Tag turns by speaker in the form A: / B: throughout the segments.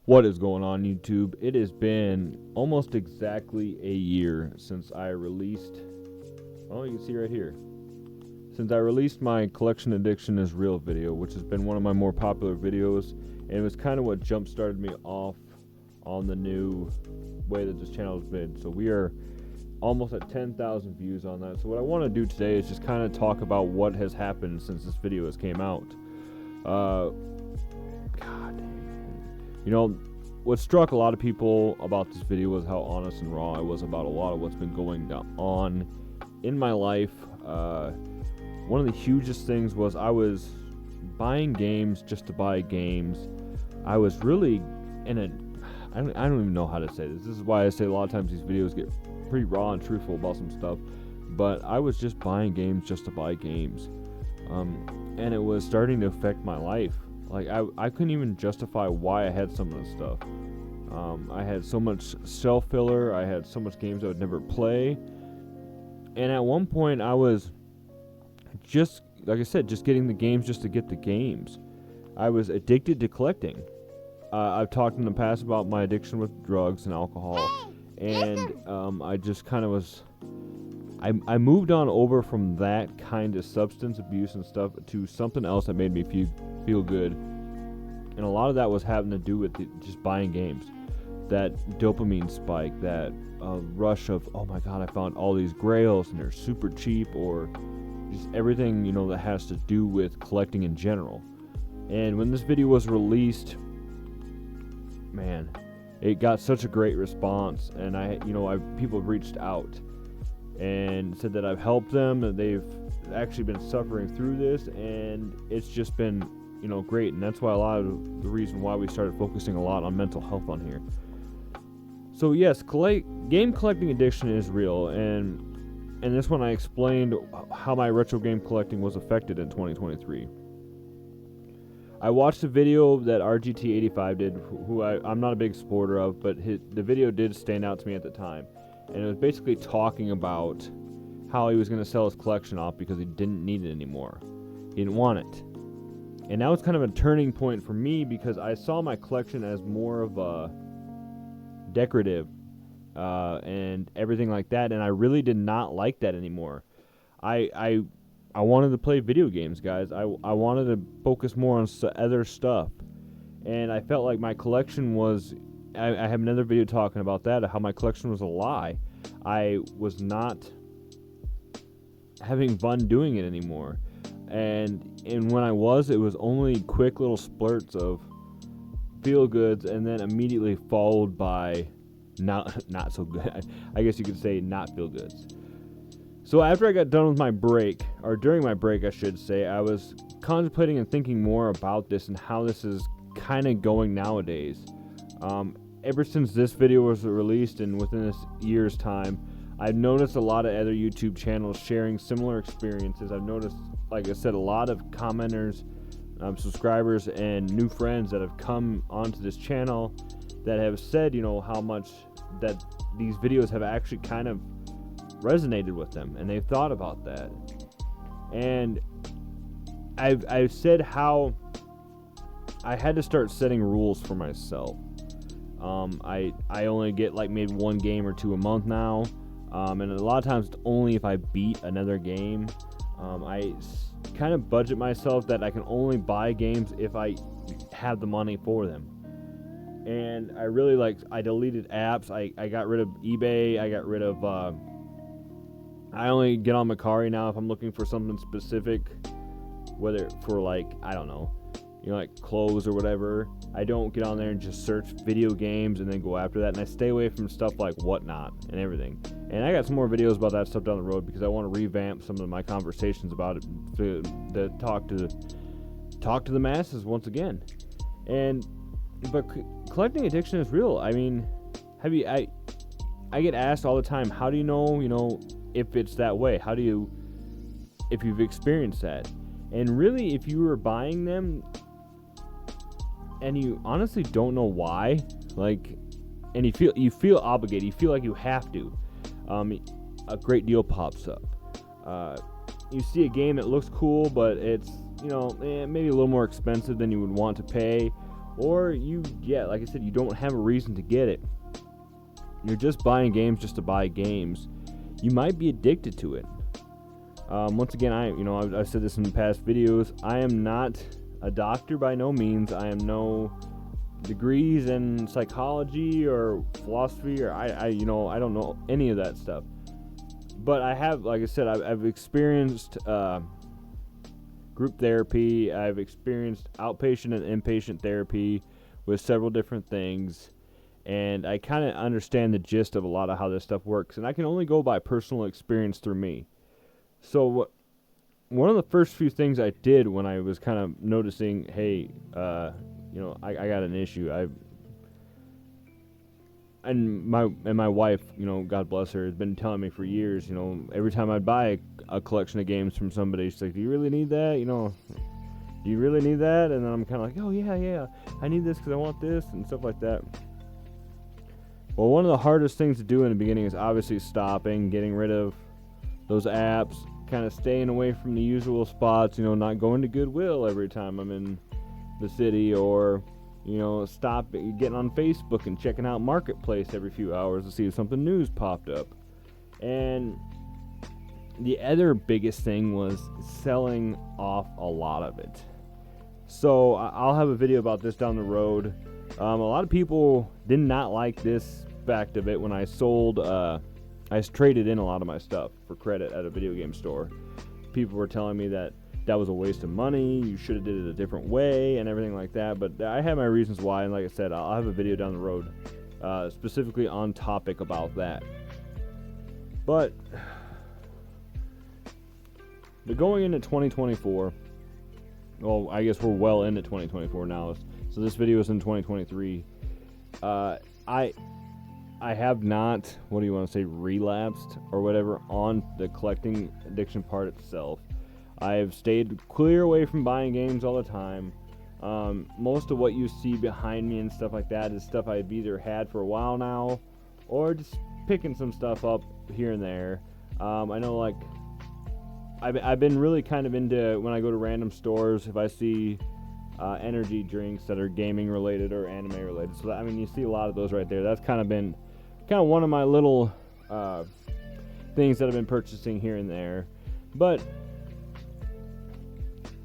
A: What is going on, YouTube? It has been almost exactly a year since I released, well, you can see right here, since I released my Collection Addiction is Real video, which has been one of my more popular videos, and it was kind of what jump-started me off on the new way that this channel has been. So we are almost at 10,000 views on that. So what I want to do today is just kind of talk about what has happened since this video has came out. God, you know, what struck a lot of people about this video was how honest and raw I was about a lot of what's been going on in my life. One of the hugest things was I was buying games just to buy games. I was really in a, I don't even know how to say this. This is why I say a lot of times these videos get pretty raw and truthful about some stuff. But I was just buying games just to buy games. And it was starting to affect my life. Like, I couldn't even justify why I had some of this stuff. I had so much self-filler. I had so much games I would never play. And at one point, I was just, like I said, just getting the games just to get the games. I was addicted to collecting. I've talked in the past about my addiction with drugs and alcohol. And I just kind of was... I moved on over from that kind of substance abuse and stuff to something else that made me feel good. And a lot of that was having to do with just buying games. That dopamine spike, that rush of, oh my god, I found all these grails and they're super cheap, or just everything, you know, that has to do with collecting in general. And when this video was released, man, it got such a great response, and people have reached out and said that I've helped them, that they've actually been suffering through this, and it's just been, you know, great. And that's why a lot of the reason why we started focusing a lot on mental health on here. So yes, game collecting addiction is real, and in this one I explained how my retro game collecting was affected in 2023. I watched a video that RGT85 did, who I'm not a big supporter of, but the video did stand out to me at the time. And it was basically talking about how he was going to sell his collection off because he didn't need it anymore. He didn't want it. And that was kind of a turning point for me, because I saw my collection as more of a decorative and everything like that, and I really did not like that anymore. I wanted to play video games, guys. I wanted to focus more on other stuff. And I felt like my collection was... I have another video talking about that, how my collection was a lie. I was not having fun doing it anymore. And when I was, it was only quick little splurts of feel-goods, and then immediately followed by not so good. I guess you could say not feel-goods. So after I got done with my break, or during my break I should say, I was contemplating and thinking more about this and how this is kind of going nowadays. Ever since this video was released and within this year's time, I've noticed a lot of other YouTube channels sharing similar experiences. I've noticed, like I said, a lot of commenters, subscribers, and new friends that have come onto this channel that have said, you know, how much that these videos have actually kind of resonated with them, and they've thought about that. And I've said how I had to start setting rules for myself. I only get like maybe one game or two a month now, and a lot of times it's only if I beat another game. I kind of budget myself that I can only buy games if I have the money for them. And I deleted apps. I got rid of eBay. I got rid of, I only get on Macari now if I'm looking for something specific, whether for like, I don't know, you know, like clothes or whatever. I don't get on there and just search video games and then go after that. And I stay away from stuff like Whatnot and everything. And I got some more videos about that stuff down the road, because I want to revamp some of my conversations about it to talk to the masses once again. But collecting addiction is real. I mean, I get asked all the time, how do you know, if it's that way? How do you, if you've experienced that? And really, if you were buying them and you honestly don't know why, like, and you feel obligated, you feel like you have to, a great deal pops up. You see a game that looks cool, but it's, you know, maybe a little more expensive than you would want to pay, or like I said, you don't have a reason to get it. You're just buying games just to buy games. You might be addicted to it. Once again, I've said this in past videos. I am not a doctor by no means. I am no degrees in psychology or philosophy, or I don't know any of that stuff. But I have, like I said, I've experienced group therapy. I've experienced outpatient and inpatient therapy with several different things, and I kind of understand the gist of a lot of how this stuff works. And I can only go by personal experience through me. So one of the first few things I did when I was kind of noticing, hey, I got an issue. And my wife, God bless her, has been telling me for years, every time I'd buy a collection of games from somebody, she's like, do you really need that? Do you really need that? And then I'm kind of like, oh, yeah, I need this because I want this and stuff like that. Well, one of the hardest things to do in the beginning is obviously stopping, getting rid of those apps, kind of staying away from the usual spots, not going to Goodwill every time I'm in the city, or stop getting on Facebook and checking out Marketplace every few hours to see if something new's popped up. And the other biggest thing was selling off a lot of it. So I'll have a video about this down the road. A lot of people did not like this fact of it when I sold. I traded in a lot of my stuff for credit at a video game store. People were telling me that was a waste of money, you should have did it a different way and everything like that, but I have my reasons why, and like I said, I'll have a video down the road specifically on topic about that. But going into 2024, well, I guess we're well into 2024 now, so this video is in 2023. I have not, relapsed or whatever on the collecting addiction part itself. I've stayed clear away from buying games all the time. Most of what you see behind me and stuff like that is stuff I've either had for a while now, or just picking some stuff up here and there. I know, like, I've been really kind of into, when I go to random stores, if I see energy drinks that are gaming related or anime related. So you see a lot of those right there. That's kind of one of my little things that I've been purchasing here and there. But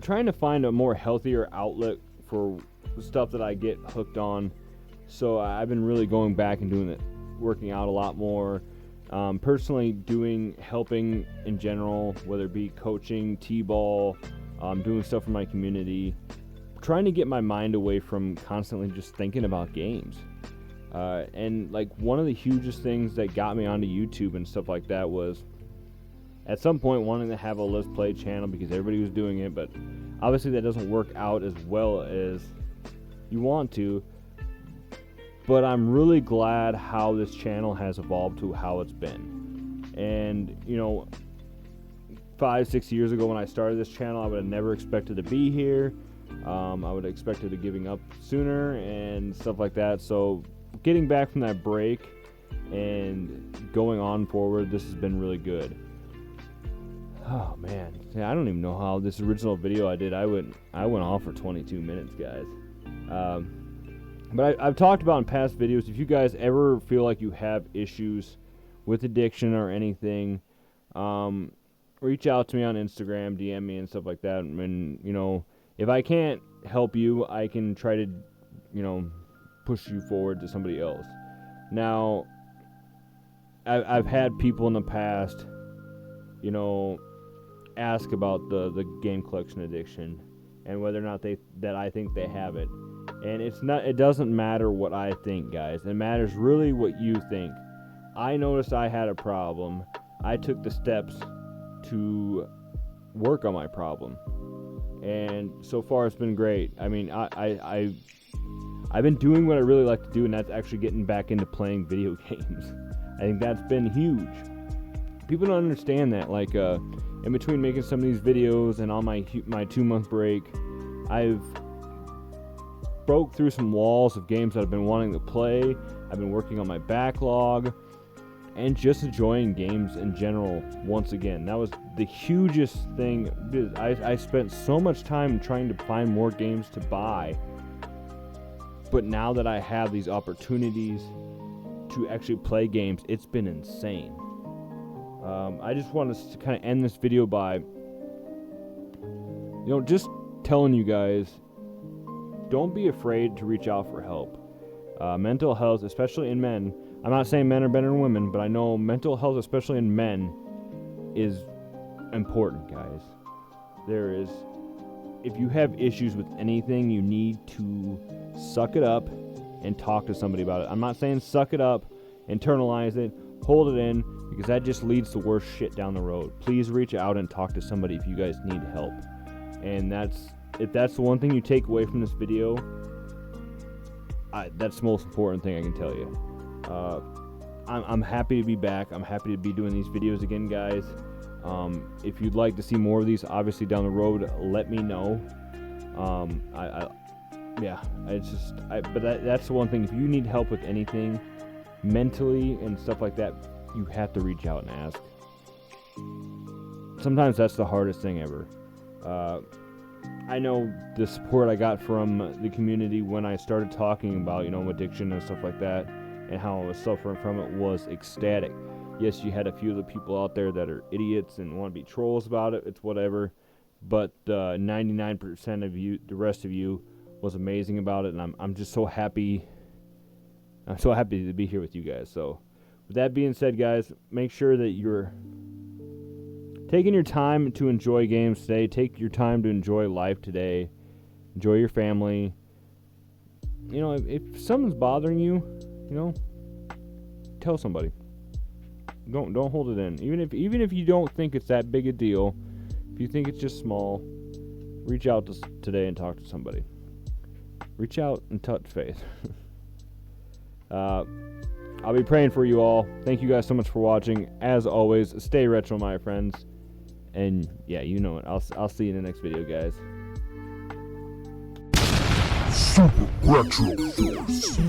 A: trying to find a more healthier outlet for stuff that I get hooked on. So I've been really going back and doing it, working out a lot more. Personally helping in general, whether it be coaching, t-ball, doing stuff for my community, trying to get my mind away from constantly just thinking about games. And like one of the hugest things that got me onto YouTube and stuff like that was at some point wanting to have a Let's Play channel because everybody was doing it, but obviously that doesn't work out as well as you want to. But I'm really glad how this channel has evolved to how it's been. And 5-6 years ago when I started this channel, I would have never expected to be here. I would have expected to giving up sooner and stuff like that. So getting back from that break and going on forward, this has been really good. Oh man, I don't even know how this original video I did. I went off for 22 minutes, guys. But I've talked about in past videos, if you guys ever feel like you have issues with addiction or anything, reach out to me on Instagram, DM me and stuff like that. And if I can't help you, I can try to push you forward to somebody else. Now, I've had people in the past ask about the game collection addiction and whether or not that I think they have it. And it doesn't matter what I think, guys. It matters really what you think. I noticed I had a problem. I took the steps to work on my problem. And so far it's been great. I've been doing what I really like to do, and that's actually getting back into playing video games. I think that's been huge. People don't understand that. Like, in between making some of these videos and on my 2-month break, I've broke through some walls of games that I've been wanting to play. I've been working on my backlog and just enjoying games in general once again. That was the hugest thing. I spent so much time trying to find more games to buy But now that I have these opportunities to actually play games, it's been insane. I just want to kind of end this video by, just telling you guys, don't be afraid to reach out for help. Mental health, especially in men, I'm not saying men are better than women, but I know mental health, especially in men, is important, guys. If you have issues with anything, you need to suck it up and talk to somebody about it. I'm not saying suck it up, internalize it, hold it in, because that just leads to worse shit down the road. Please reach out and talk to somebody if you guys need help. And if that's the one thing you take away from this video, that's the most important thing I can tell you. I'm happy to be back. I'm happy to be doing these videos again, guys. If you'd like to see more of these, obviously down the road, let me know. But that's the one thing. If you need help with anything, mentally and stuff like that, you have to reach out and ask. Sometimes that's the hardest thing ever. I know the support I got from the community when I started talking about, addiction and stuff like that, and how I was suffering from it, was ecstatic. Yes, you had a few of the people out there that are idiots and want to be trolls about it. It's whatever. But 99% of you, the rest of you, was amazing about it, and I'm just so happy. I'm so happy to be here with you guys. So, with that being said, guys, make sure that you're taking your time to enjoy games today. Take your time to enjoy life today. Enjoy your family. If something's bothering you, tell somebody. Don't hold it in. Even if you don't think it's that big a deal, if you think it's just small, reach out today and talk to somebody. Reach out and touch faith. I'll be praying for you all. Thank you guys so much for watching. As always, stay retro, my friends. And yeah, you know it. I'll see you in the next video, guys.
B: Super Retro Force.